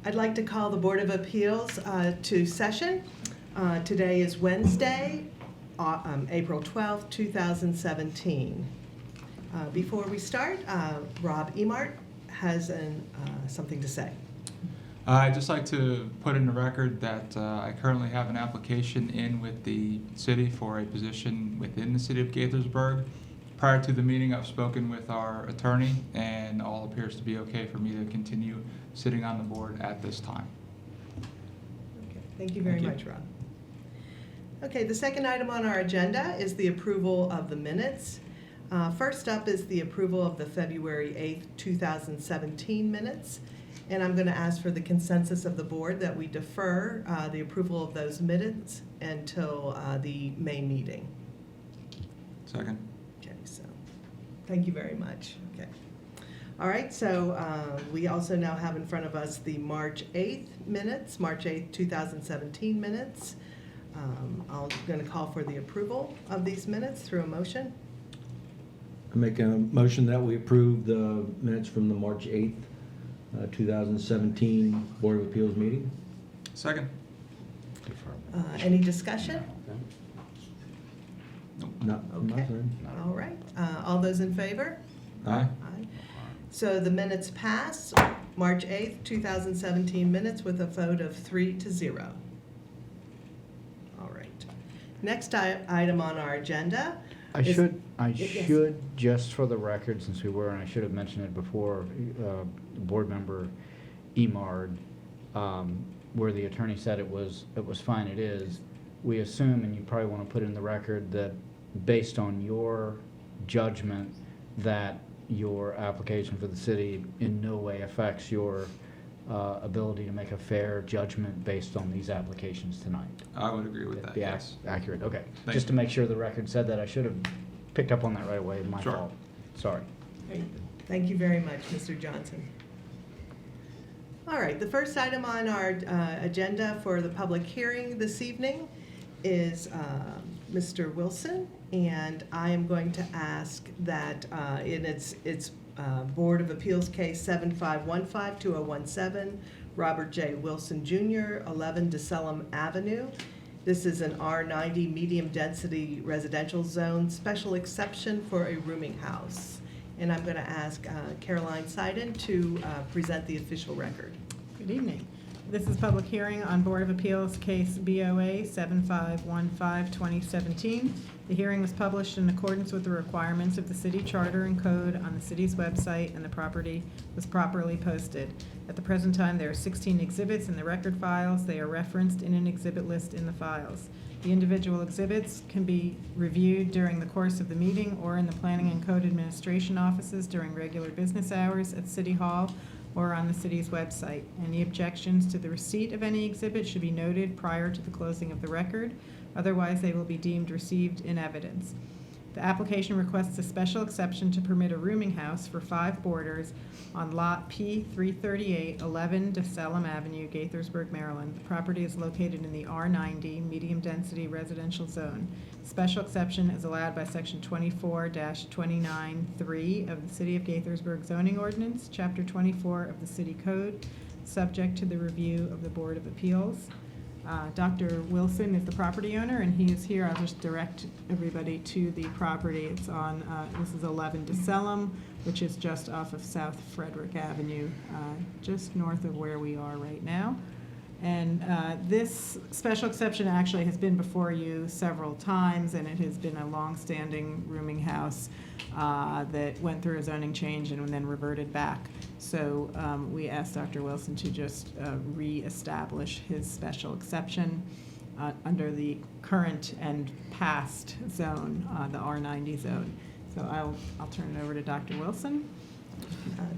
I'd like to call the Board of Appeals to session. Today is Wednesday, April 12th, 2017. Before we start, Rob Emart has something to say. I'd just like to put in the record that I currently have an application in with the city for a position within the city of Gaithersburg. Prior to the meeting, I've spoken with our attorney, and all appears to be okay for me to continue sitting on the board at this time. Okay, thank you very much, Rob. Okay, the second item on our agenda is the approval of the minutes. First up is the approval of the February 8th, 2017 minutes. And I'm going to ask for the consensus of the board that we defer the approval of those minutes until the May meeting. Second. Okay, so thank you very much. Okay. All right, so we also now have in front of us the March 8th minutes, March 8th, 2017 minutes. I'm going to call for the approval of these minutes through a motion. I make a motion that we approve the minutes from the March 8th, 2017 Board of Appeals meeting. Second. Any discussion? Nope. No, Okay. nothing. All right. All those in favor? Aye. Aye. So the minutes pass, March 8th, 2017 minutes with a vote of 3-0. All right. Next item on our agenda. I Yes. should, just for the record, since we were, and I should have mentioned it before, board member Emard, where the attorney said it was fine, it is. We assume, and you probably want to put in the record, that based on your judgment, that your application for the city in no way affects your ability to make a fair judgment based on these applications tonight. I would agree with that, yes. Accurate, okay. Thank Just to you. make sure the record said that, I should have picked up on that right away, my Sure. fault. Sorry. Great. Thank you very much, Mr. Johnson. All right, the first item on our agenda for the public hearing this evening is Mr. Wilson, and I am going to ask that in its Board of Appeals case 7515-2017, Robert J. Wilson Jr., 11 DeSelum Avenue. This is an R90 medium-density residential zone, special exception for a rooming house. And I'm going to ask Caroline Seiden to present the official record. Good evening. This is public hearing on Board of Appeals case BOA 7515-2017. The hearing was published in accordance with the requirements of the city charter and code on the city's website, and the property was properly posted. At the present time, there are 16 exhibits in the record files. They are referenced in an exhibit list in the files. The individual exhibits can be reviewed during the course of the meeting or in the Planning and Code Administration offices during regular business hours at City Hall or on the city's website. Any objections to the receipt of any exhibit should be noted prior to the closing of the record. Otherwise, they will be deemed received in evidence. The application requests a special exception to permit a rooming house for 5 boarders on Lot P338, 11 DeSelum Avenue, Gaithersburg, Maryland. The property is located in the R90 medium-density residential zone. Special exception is allowed by Section 24-29(3) of the City of Gaithersburg zoning ordinance, Chapter 24 of the City Code, subject to the review of the Board of Appeals. Dr. Wilson is the property owner, and he is here. I'll just direct everybody to the property. It's on, this is 11 DeSelum, which is just off of South Frederick Avenue, just north of where we are right now. And this special exception actually has been before you several times, and it has been a long-standing rooming house that went through a zoning change and then reverted back. So we asked Dr. Wilson to just reestablish his special exception under the current and past zone, the R90 zone. So I'll turn it over to Dr. Wilson.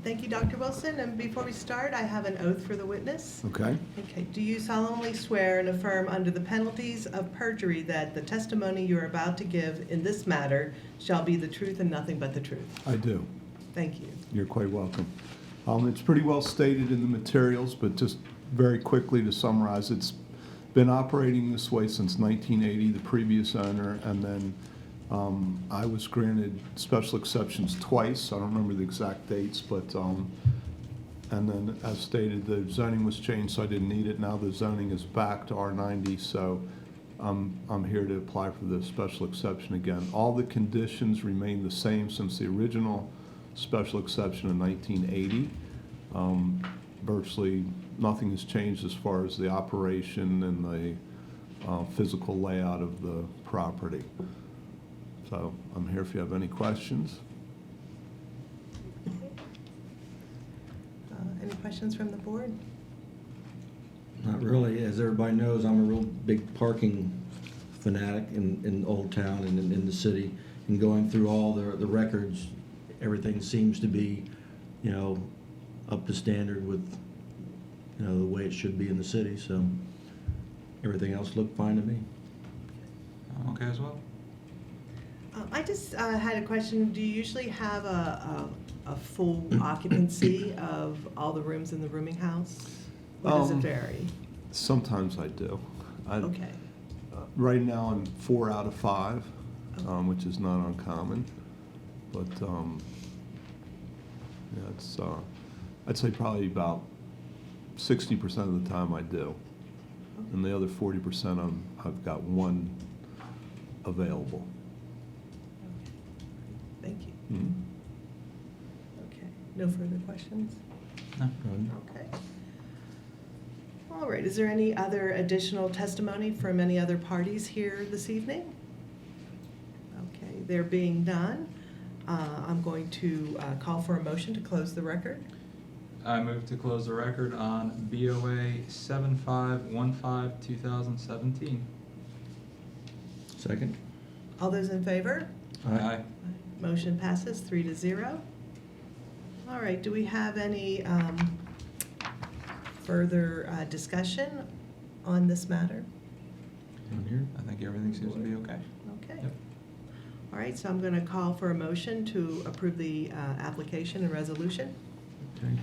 Thank you, Dr. Wilson. And before we start, I have an oath for the witness. Okay. Okay. Do you solemnly swear and affirm under the penalties of perjury that the testimony you are about to give in this matter shall be the truth and nothing but the truth? I do. Thank you. You're quite welcome. It's pretty well stated in the materials, but just very quickly to summarize, it's been operating this way since 1980, the previous owner, and then I was granted special exceptions twice. I don't remember the exact dates, but And then, as stated, the zoning was changed, so I didn't need it. Now the zoning is back to R90, so I'm here to apply for the special exception again. All the conditions remain the same since the original special exception in 1980. Virtually nothing has changed as far as the operation and the physical layout of the property. So I'm here if you have any questions. Any questions from the board? Not really. As everybody knows, I'm a real big parking fanatic in Old Town and in the city. And going through all the records, everything seems to be, you know, up to standard with, you know, the way it should be in the city. So everything else looked fine to me. I'm okay as well. I just had a question. Do you usually have a full occupancy of all the rooms in the rooming house? Or does it vary? Sometimes I do. Okay. Right now, I'm 4 out of 5, Okay. which is not uncommon. But yeah, it's I'd say probably about 60% of the time I do, and the other 40% I've got one available. Thank you. Mhm. Okay. No further questions? No. Okay. All right. Is there any other additional testimony from any other parties here this evening? Okay. There being none, I'm going to call for a motion to close the record. I move to close the record on BOA 7515-2017. Second? All those in favor? Aye. Motion passes 3-0. All right, do we have any further discussion on this matter? On here? I think everything seems to be okay. Okay. Yep. All right, so I'm going to call for a motion to approve the application and resolution. Okay.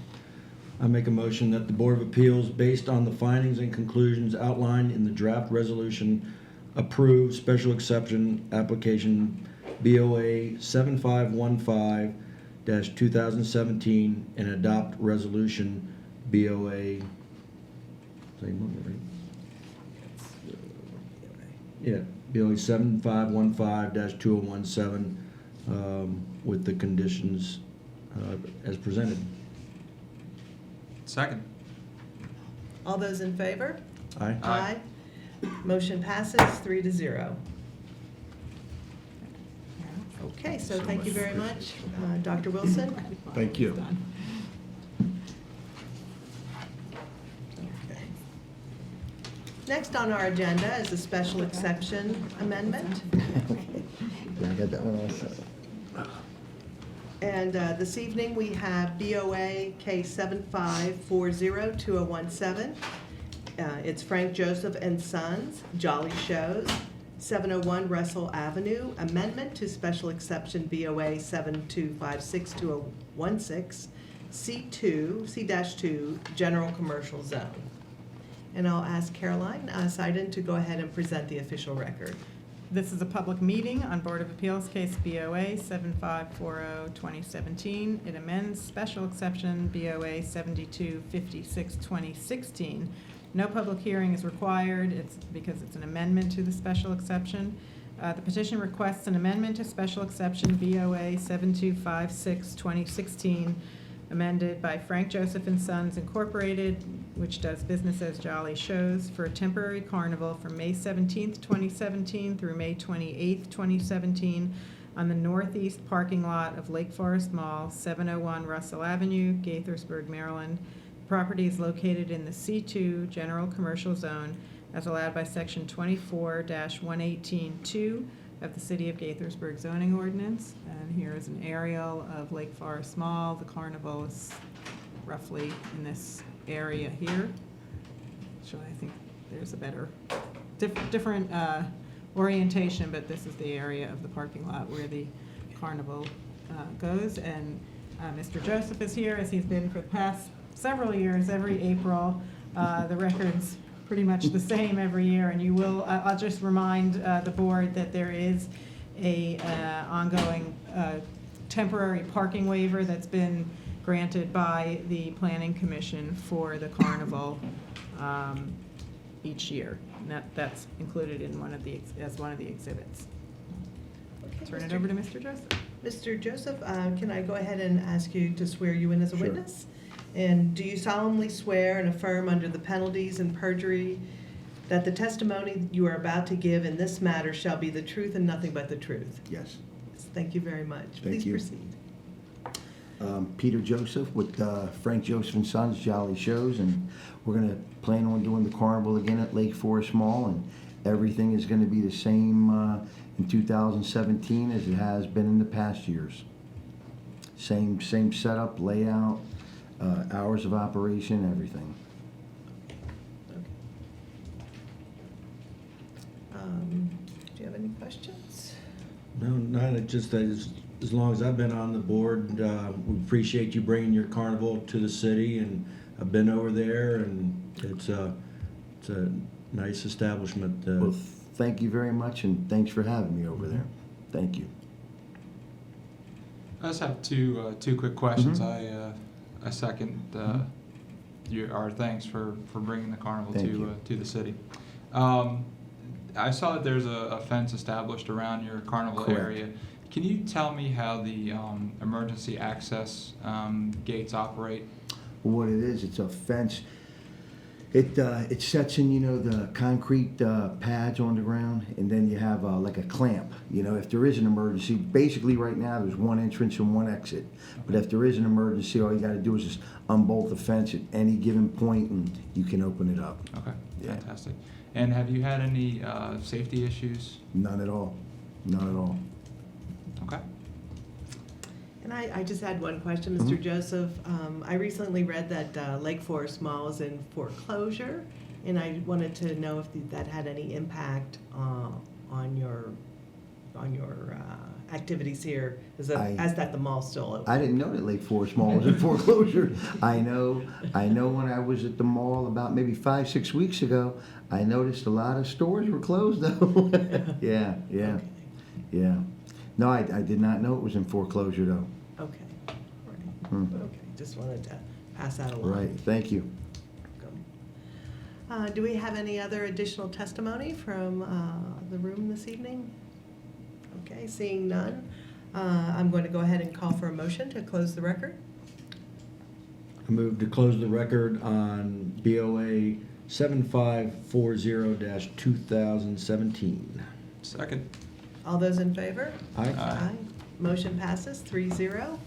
I make a motion that the Board of Appeals, based on the findings and conclusions outlined in the draft resolution, approve special exception application BOA 7515-2017 and adopt resolution BOA, same one, right? Yeah, BOA 7515-2017 with the conditions as presented. Second. All those in favor? Aye. Aye. Motion passes 3-0. Okay, so thank you very much, Dr. Wilson. Thank you. Okay. Next on our agenda is a special exception amendment. I got that one also. And this evening, we have BOA case 7540-2017. It's Frank Joseph and Sons, Jolly Shows, 701 Russell Avenue, amendment to special exception BOA 7256-2016, C-2, General Commercial Zone. And I'll ask Caroline Seiden to go ahead and present the official record. This is a public meeting on Board of Appeals case BOA 7540-2017. It amends special exception BOA 7256-2016. No public hearing is required. It's because it's an amendment to the special exception. The petition requests an amendment to special exception BOA 7256-2016, amended by Frank Joseph and Sons Incorporated, which does business as Jolly Shows, for a temporary carnival from May 17th, 2017 through May 28th, 2017 on the northeast parking lot of Lake Forest Mall, 701 Russell Avenue, Gaithersburg, Maryland. The property is located in the C2 General Commercial Zone as allowed by Section 24-118-2 of the City of Gaithersburg zoning ordinance. And here is an aerial of Lake Forest Mall. The carnival is roughly in this area here. Actually, I think there's a better, different orientation, but this is the area of the parking lot where the carnival goes. And Mr. Joseph is here, as he's been for the past several years, every April. The record's pretty much the same every year, and you will, I'll just remind the board that there is a ongoing temporary parking waiver that's been granted by the Planning Commission for the carnival each year. And that's included in as one of the exhibits. Okay, Turn it over to Mr. Joseph. Mr. Joseph, can I go ahead and ask you to swear you in as a Sure. witness? And do you solemnly swear and affirm under the penalties and perjury that the testimony you are about to give in this matter shall be the truth and nothing but the truth? Yes. Thank you very much. Thank Please you. proceed. Peter Joseph with Frank Joseph and Sons Jolly Shows, and we're gonna plan on doing the carnival again at Lake Forest Mall, and everything is gonna be the same in 2017 as it has been in the past years. Same setup, layout, hours of operation, everything. Okay. Do you have any questions? No, not just that, as long as I've been on the board, we appreciate you bringing your carnival to the city, and I've been over there, and it's a nice establishment. Well, thank you very much, and thanks for having me over there. Thank you. I just have two quick questions. Mhm. I second our thanks for bringing the carnival Thank you. to the city. I saw that there's a fence established around your carnival Correct. area. Can you tell me how the emergency access gates operate? What it is, it's a fence. It sets in, the concrete pads on the ground, and then you have like a clamp. If there is an emergency, basically right now there's one entrance and one exit. But if there is an emergency, all you got to do is just unbolt the fence at any given point, and you can open it up. Okay, Yeah. fantastic. And have you had any safety issues? None at all. None at all. Okay. And I just had one question, Mr. Mhm. Joseph. I recently read that Lake Forest Mall is in foreclosure, and I wanted to know if that had any impact on your activities here, as that the mall's still open. I didn't know that Lake Forest Mall was in foreclosure. I know when I was at the mall about maybe 5-6 weeks ago, I noticed a lot of stores were closed though. Yeah. Okay. No, I did not know it was in foreclosure though. Okay. All right. Hmm. Okay, just wanted to pass that along. Right, thank you. Do we have any other additional testimony from the room this evening? Okay, seeing none, I'm going to go ahead and call for a motion to close the record. I move to close the record on BOA 7540-2017. Second. All those in favor? Aye. Motion passes 3-0.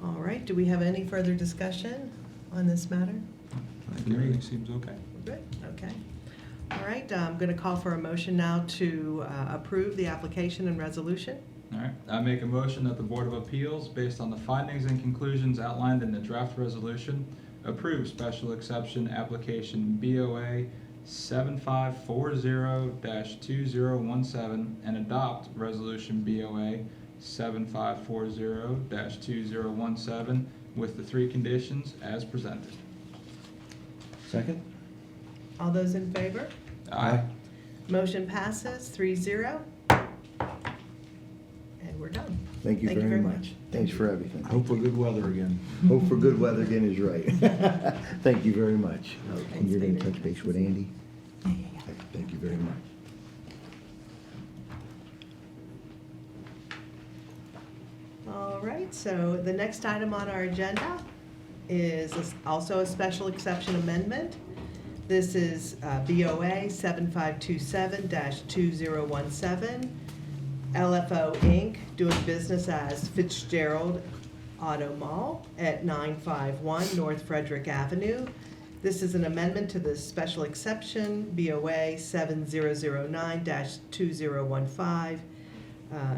All right, do we have any further discussion on this matter? I think everything seems okay. Good, okay. All right, I'm going to call for a motion now to approve the application and resolution. All right, I make a motion that the Board of Appeals, based on the findings and conclusions outlined in the draft resolution, approve special exception application BOA 7540-2017 and adopt resolution BOA 7540-2017 with the three conditions as presented. Second? All those in favor? Aye. Motion passes 3-0. And we're done. Thank you very much. Thanks for everything. Hope for good weather again. Hope for good weather again is right. Thank you very much. Okay. And you're gonna touch base with Andy? Thank you very much. All right, so the next item on our agenda is also a special exception amendment. This is BOA 7527-2017, LFO Inc., doing business as Fitzgerald Auto Mall at 951 North Frederick Avenue. This is an amendment to the special exception BOA 7009-2015,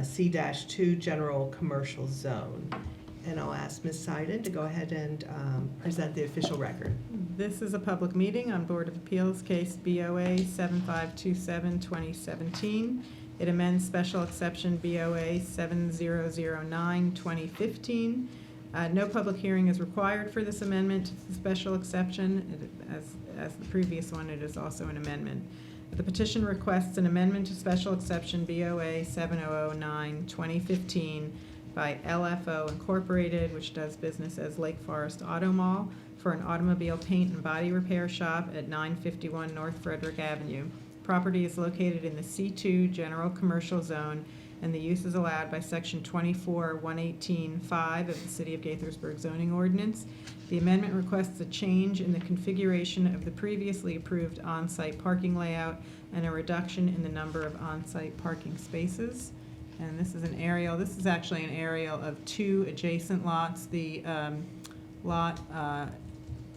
C-2 General Commercial Zone. And I'll ask Ms. Seiden to go ahead and present the official record. This is a public meeting on Board of Appeals case BOA 7527-2017. It amends special exception BOA 7009-2015. No public hearing is required for this amendment to the special exception. As the previous one, it is also an amendment. The petition requests an amendment to special exception BOA 7009-2015 by LFO Incorporated, which does business as Lake Forest Auto Mall, for an automobile paint and body repair shop at 951 North Frederick Avenue. Property is located in the C2 General Commercial Zone, and the use is allowed by Section 24-118-5 of the City of Gaithersburg zoning ordinance. The amendment requests a change in the configuration of the previously approved on-site parking layout and a reduction in the number of on-site parking spaces. And this is an aerial, this is actually an aerial of two adjacent lots. The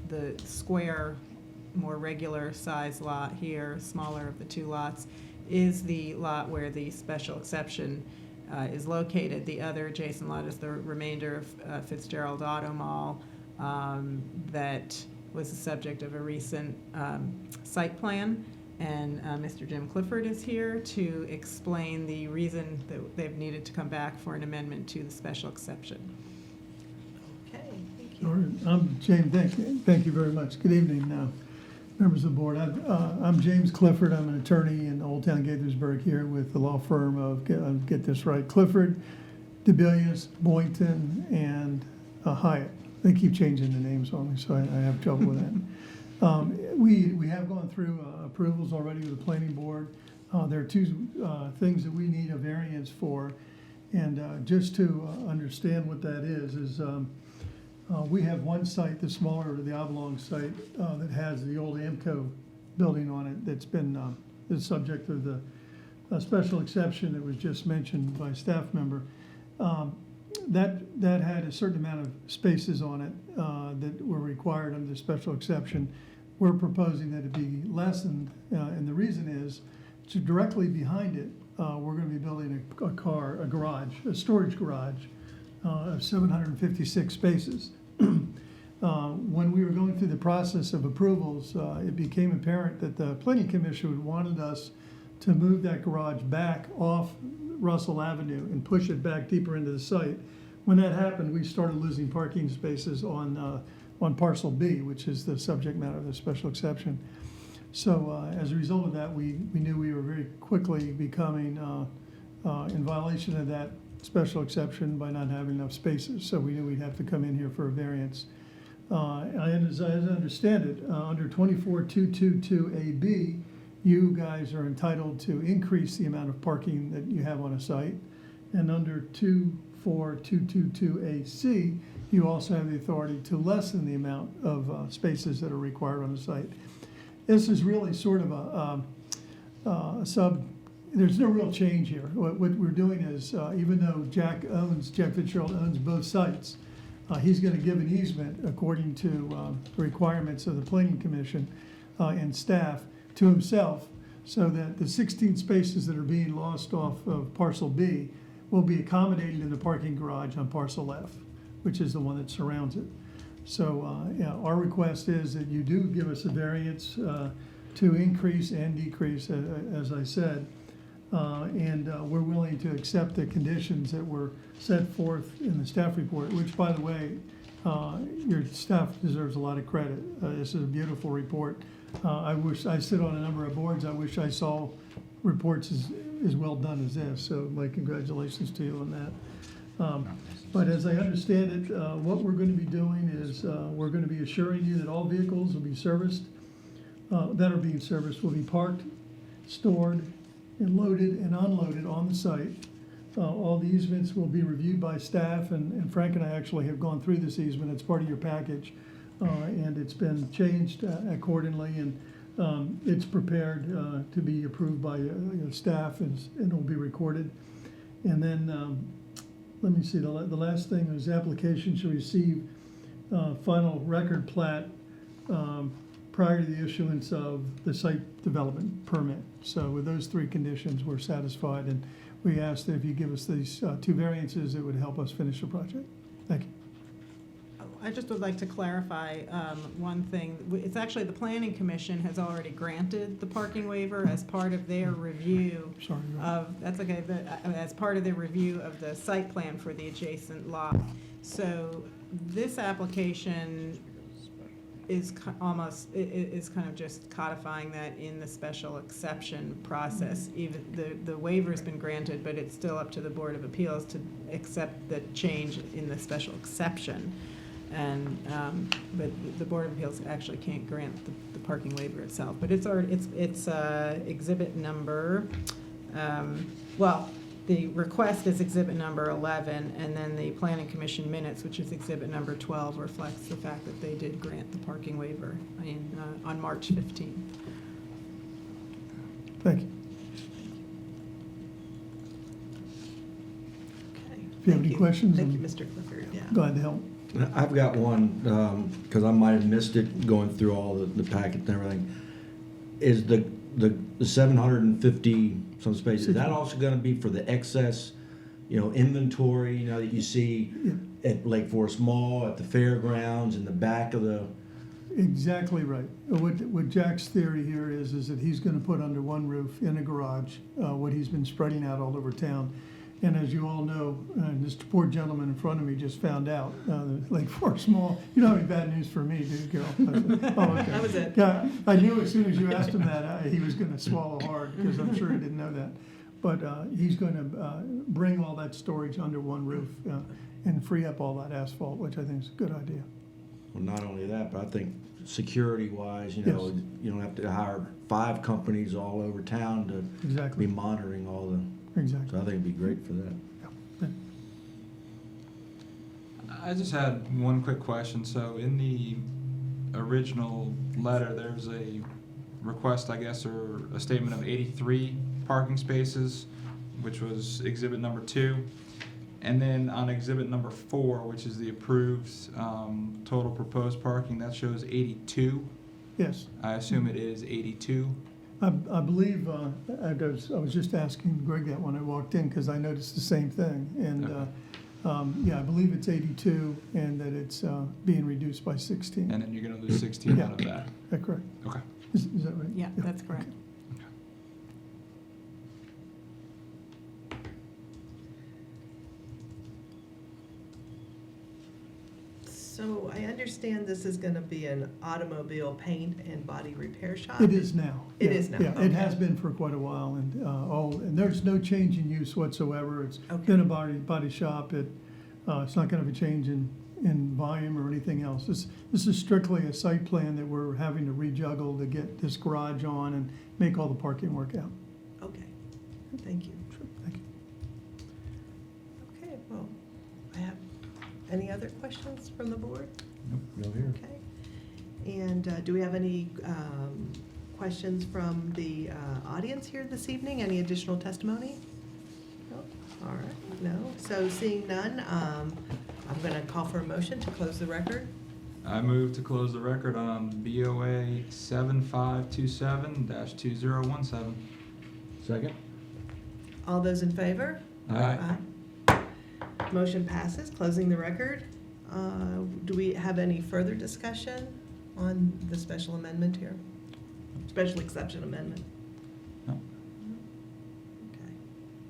the square, more regular size lot here, smaller of the two lots, is the lot where the special exception is located. The other adjacent lot is the remainder of Fitzgerald Auto Mall that was the subject of a recent site plan. And Mr. Jim Clifford is here to explain the reason that they've needed to come back for an amendment to the special exception. Okay, thank you. All right, I'm James, thank you very much. Good evening, members of the board. I'm James Clifford. I'm an attorney in Old Town Gaithersburg here with the law firm of, get this right, Clifford, DeBillius, Boynton, and Hyatt. They keep changing the names on me, so I have trouble with that. We have gone through approvals already with the planning board. There are two things that we need a variance for, and just to understand what that is we have one site, the smaller, the oblong site, that has the old Amco building on it that's been the subject of the special exception that was just mentioned by a staff member. That had a certain amount of spaces on it that were required under the special exception. We're proposing that it be lessened, and the reason is, directly behind it, we're going to be building a garage, a storage garage of 756 spaces. When we were going through the process of approvals, it became apparent that the Planning Commission wanted us to move that garage back off Russell Avenue and push it back deeper into the site. When that happened, we started losing parking spaces on parcel B, which is the subject matter of the special exception. So as a result of that, we knew we were very quickly becoming in violation of that special exception by not having enough spaces. So we knew we'd have to come in here for a variance. As I understand it, under 24222AB, you guys are entitled to increase the amount of parking that you have on a site. And under 24222AC, you also have the authority to lessen the amount of spaces that are required on the site. This is really sort of a there's no real change here. What we're doing is, even though Jack Fitzgerald owns both sites, he's going to give an easement according to the requirements of the Planning Commission and staff to himself, so that the 16 spaces that are being lost off of parcel B will be accommodated in the parking garage on parcel F, which is the one that surrounds it. So our request is that you do give us a variance to increase and decrease, as I said, and we're willing to accept the conditions that were set forth in the staff report, which, by the way, your staff deserves a lot of credit. This is a beautiful report. I sit on a number of boards. I wish I saw reports as well done as this, so my congratulations to you on that. But as I understand it, what we're going to be doing is we're going to be assuring you that all vehicles will be serviced, that are being serviced will be parked, stored, and loaded and unloaded on the site. All the easements will be reviewed by staff, and Frank and I actually have gone through this easement. It's part of your package, and it's been changed accordingly, and it's prepared to be approved by staff, and it will be recorded. And then let me see, the last thing is the application should receive final record plat prior to the issuance of the site development permit. So with those three conditions, we're satisfied, and we ask that if you give us these two variances, it would help us finish the project. Thank you. I just would like to clarify one thing. It's actually the Planning Commission has already granted the parking waiver as part of their review Sorry. of, that's okay, as part of their review of the site plan for the adjacent lot. So this application is is kind of just codifying that in the special exception process. Even the waiver's been granted, but it's still up to the Board of Appeals to accept the change in the special exception. And, but the Board of Appeals actually can't grant the parking waiver itself. But it's already, it's exhibit number, well, the request is exhibit number 11, and then the Planning Commission minutes, which is exhibit number 12, reflects the fact that they did grant the parking waiver on March 15th. Thank you. Okay. If you have any questions, Thank you, I'm Mr. Clifford, yeah. glad to help. I've got one, because I might have missed it going through all the packet and everything. Is the 750 some spaces, is that also gonna be for the excess, inventory, that you see at Lake Forest Mall, at the fairgrounds, in the back of the? Exactly right. What Jack's theory here is that he's gonna put under one roof in a garage, what he's been spreading out all over town. And as you all know, this poor gentleman in front of me just found out, the Lake Forest Mall, you don't have any bad news for me, do you, Carol? I said, oh, okay. That was it. Yeah, I knew as soon as you asked him that, he was gonna swallow hard, because I'm sure he didn't know that. But he's gonna bring all that storage under one roof and free up all that asphalt, which I think is a good idea. Well, not only that, but I think security-wise, Yes. you don't have to hire 5 companies all over town to Exactly. be monitoring all the, so Exactly. I think it'd be great for that. Yeah. I just had one quick question. So in the original letter, there's a request, I guess, or a statement of 83 parking spaces, which was exhibit number 2. And then on exhibit number 4, which is the approved total proposed parking, that shows 82. Yes. I assume it is 82. I believe, I was just asking Greg that when I walked in, because I noticed the same thing. And, yeah, I believe it's 82, and that it's being reduced by 16. And then you're going to lose 16 Yeah. out of that. Is that correct? Okay. Is that right? Yeah, that's correct. So I understand this is gonna be an automobile paint and body repair shop? It is now. It Yeah, is now, Yeah, okay. it has been for quite a while, and and there's no change in use whatsoever. It's Okay. been a body shop. It's not gonna have a change in volume or anything else. This is strictly a site plan that we're having to rejuggle to get this garage on and make all the parking work out. Okay, thank you. Sure, thank you. Okay, well, I have, any other questions from the board? No here. Okay. And do we have any questions from the audience here this evening? Any additional testimony? No? All right, no. So seeing none, I'm going to call for a motion to close the record. I move to close the record on BOA 7527-2017. Second? All those in favor? Aye. Motion passes, closing the record. Do we have any further discussion on the special amendment here? Special exception amendment? No. Okay,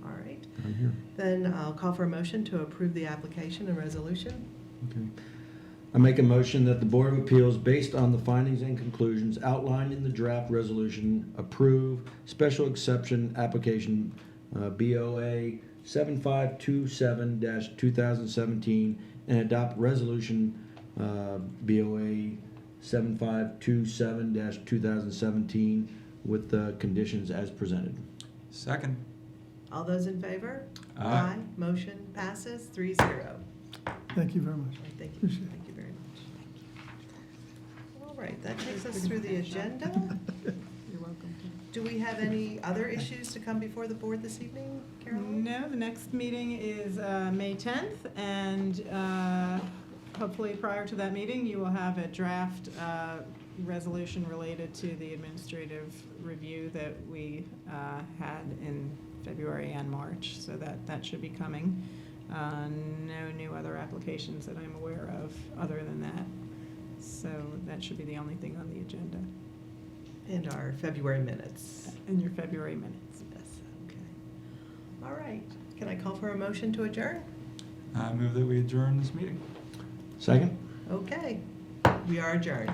all right. I'm here. Then I'll call for a motion to approve the application and resolution. Okay. I make a motion that the Board of Appeals, based on the findings and conclusions outlined in the draft resolution, approve special exception application BOA 7527-2017 and adopt resolution BOA 7527-2017 with the conditions as presented. Second. All those in favor? Aye. Motion passes 3-0. Thank you very much. Thank you, Appreciate it. thank you very much. All right, that takes us through the agenda. You're welcome. Do we have any other issues to come before the board this evening, Caroline? No, the next meeting is May 10th, and hopefully prior to that meeting, you will have a draft resolution related to the administrative review that we had in February and March, so that should be coming. No new other applications that I'm aware of other than that, so that should be the only thing on the agenda. And our February minutes. And your February minutes. Yes, okay. All right, can I call for a motion to adjourn? I move that we adjourn this meeting. Second? Okay, we are adjourned.